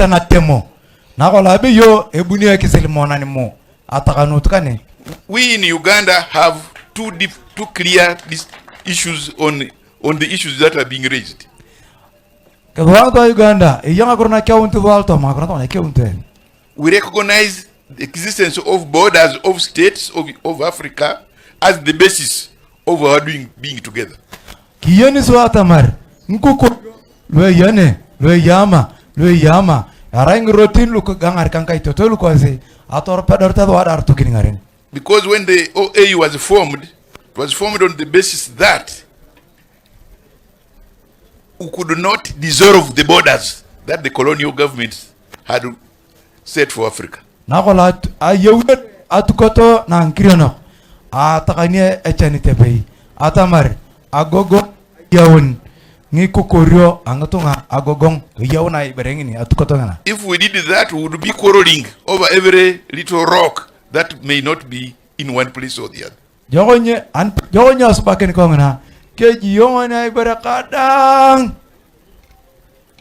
tana temo na ko labe yo ebuni ya kiselimona ni mo atakanu tukane. We in Uganda have two clear issues on the issues that are being raised. Kwa Uganda yanga korona kaunti walto makrona na kaunti. We recognize the existence of borders of states of Africa as the basis of our being together. Kiyeni so atamar nkuko lo yama arang rotin lu gangar kankai to lu kwase ator padar ta wadar to kingarin. Because when the OAU was formed, it was formed on the basis that we could not dissolve the borders that the colonial governments had set for Africa. Nakolat ayewet atukoto na nkiriono atakanye echanite pei atamar agogo yawun ngikukorio angatunga agogong yawuna iberengini atukoto ngana. If we did that, we would be quarreling over every little rock that may not be in one place or the other. Jogonye asbaken kongna keji yongona iberakadang.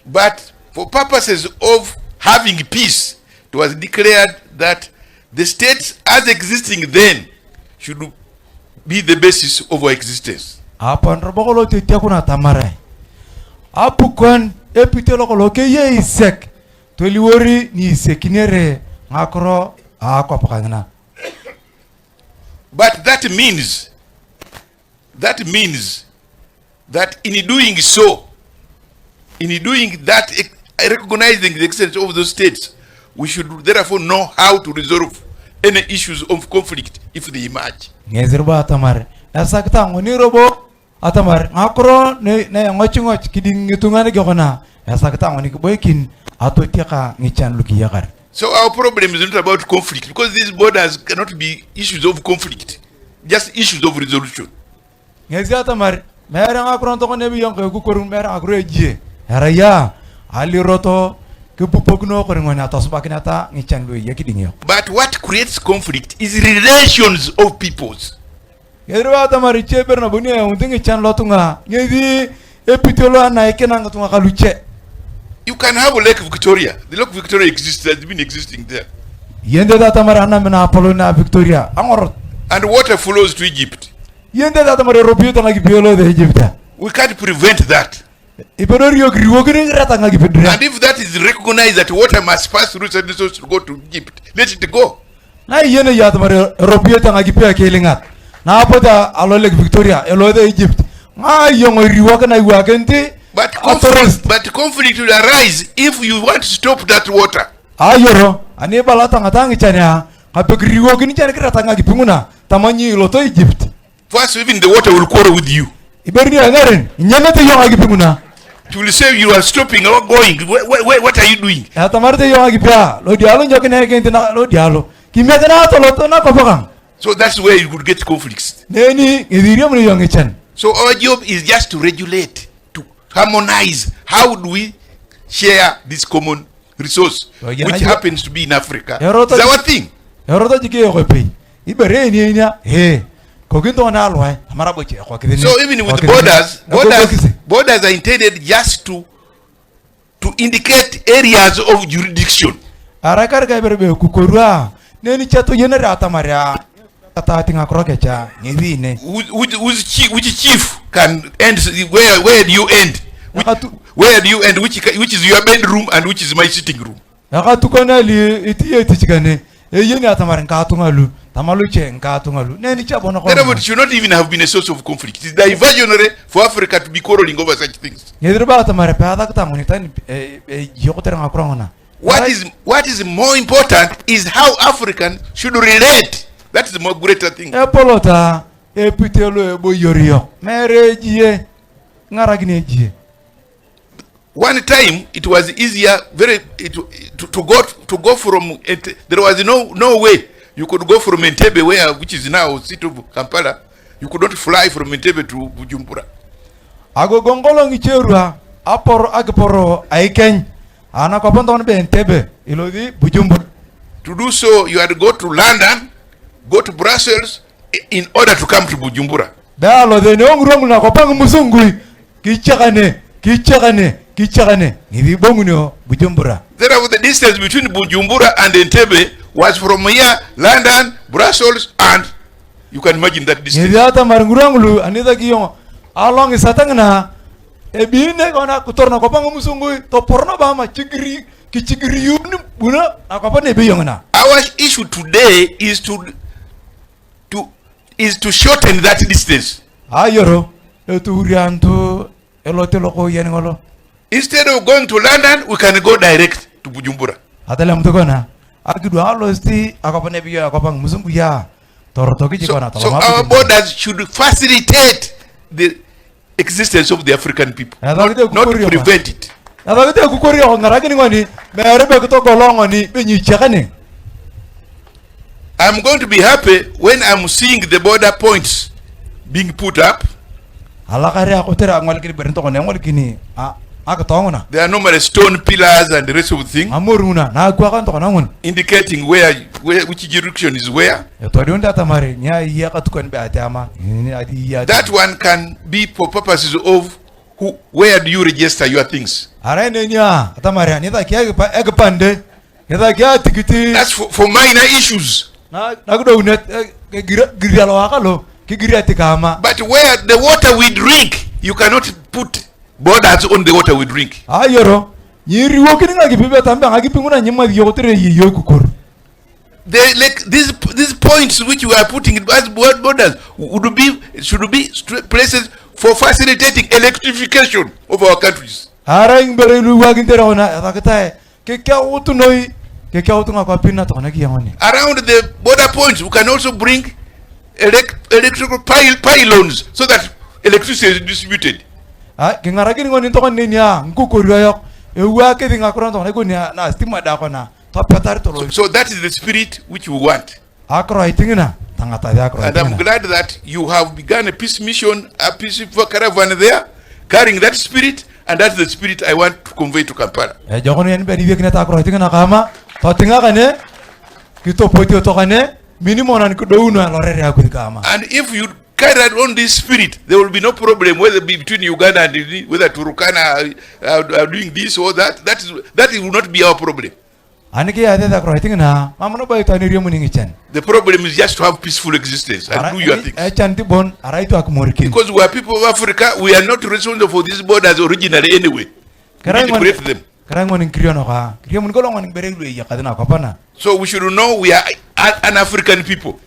But for purposes of having peace, it was declared that the states as existing then should be the basis of our existence. Upon Robolo Tiakuna Tamare Apukon Epitolo ke isek Toliwori ni sekinere makro aquapagana. But that means that in doing so, recognizing the existence of those states, we should therefore know how to resolve any issues of conflict if they emerge. Ngezirba atamar esakta ngoni robo atamar ngakro ne ngochingoch kiding ngitungane gokona esakta ngoni boykin atotiaka ngichan lukiyakar. So our problem is not about conflict, because these borders cannot be issues of conflict, just issues of resolution. Ngezi atamar mera ngakro to ne bi yonko ku korun mera ngakro ejie haraya ali roto. But what creates conflict is relations of peoples. You can have a Lake Victoria. The Lake Victoria exists, has been existing there. And water flows to Egypt. We can't prevent that. And if that is recognized that water must pass through certain sources to go to Egypt, let it go. But conflict will arise if you want to stop that water. First, even the water will quarrel with you. You will say you are stopping or going. What are you doing? So that's where you could get conflicts. So our job is just to regulate, to harmonize. How do we share this common resource, which happens to be in Africa? It's our thing. So even with borders are intended just to indicate areas of jurisdiction. Which chief can end? Where do you end? Where do you end? Which is your bedroom and which is my sitting room? Therefore, it should not even have been a source of conflict. It is diversionary for Africa to be quarreling over such things. What is more important is how Africans should relate. That is the more greater thing. One time it was easier to go from it. There was no way you could go from Entebbe, which is now city of Kampala. You could not fly from Entebbe to Bujumbura. Ago gongolo ngicherua agporo aiken ana kopondon be Entebbe ilodi Bujumbura. To do so, you had to go to London, go to Brussels in order to come to Bujumbura. Dalo de nongrongu na kopang musungui kichakane kichagane ngivi bongunyo Bujumbura. Therefore, the distance between Bujumbura and Entebbe was from here, London, Brussels, and you can imagine that distance. Ngivi ata marungurangulu anida kiyo along isatangna ebine kona kutorna kopanga musungu to porno ba ma chigiri kichigiri yuni buna akopane beyongna. Our issue today is to shorten that distance. Ayoro eturianto elote loko yenngolo. Instead of going to London, we can go direct to Bujumbura. Atala mtokona akidu alosti akopane biyo akopang musungu ya torotoki jikona so our borders should facilitate the existence of the African people, not prevent it. I'm going to be happy when I'm seeing the border points being put up. There are numerous stone pillars and the rest of the thing, indicating which jurisdiction is where. That one can be for purposes of where do you register your things. That's for minor issues. But where the water we drink, you cannot put borders on the water we drink. These points which you are putting as borders should be places for facilitating electrification of our countries. Around the border points, we can also bring electrical pylons so that electricity is distributed. So that is the spirit which we want. And I'm glad that you have begun a peace mission, a peace caravan there, carrying that spirit, and that's the spirit I want to convey to Kampala. And if you carry on this spirit, there will be no problem whether between Uganda and whether Turkana are doing this or that. That will not be our problem. The problem is just to have peaceful existence and do your things. Because we are people of Africa, we are not responsible for these borders originally anyway. We need to create them. So we should know we are an African people.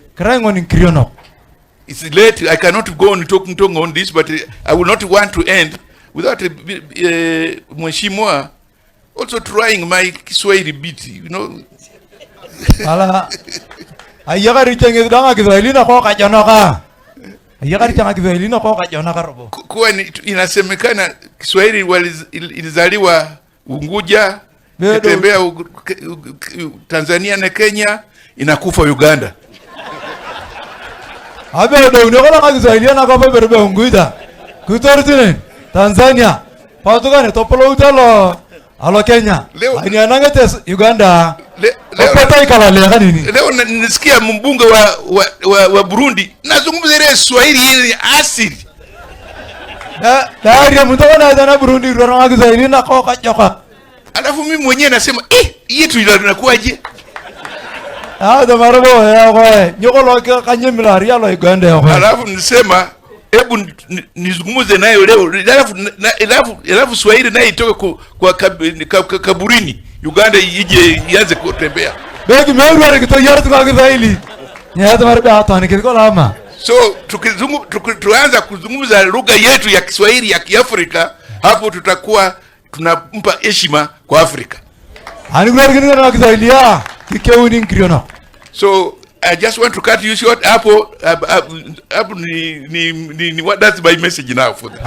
It's late, I cannot go on talking on this, but I will not want to end without Mheshimiwa also trying my Kiswahili bit, you know. Kwa inasemekana Kiswahili ilizaliwa Unguja, Ilitembea Tanzania na Kenya, inakufa Uganda. Tanzania, Portugal, Topolo Utalo, Alo Kenya, Uganda, leo nisikia mbunge wa Burundi nazungumza ile Swahili ile asili. Burundi alafu mimi mwenyewe nasema yetu inakuaje? Alafu nisema hebu nizungumze nayo leo, alafu Swahili nayo itoke kwa kaburini, Uganda ije ianze kutembea. So tuanza kuzungumza lugha yetu ya Kiswahili ya Kiafrika, hapo tutakuwa tunampa heshima kwa Afrika. So I just want to cut you short. That's my message now for the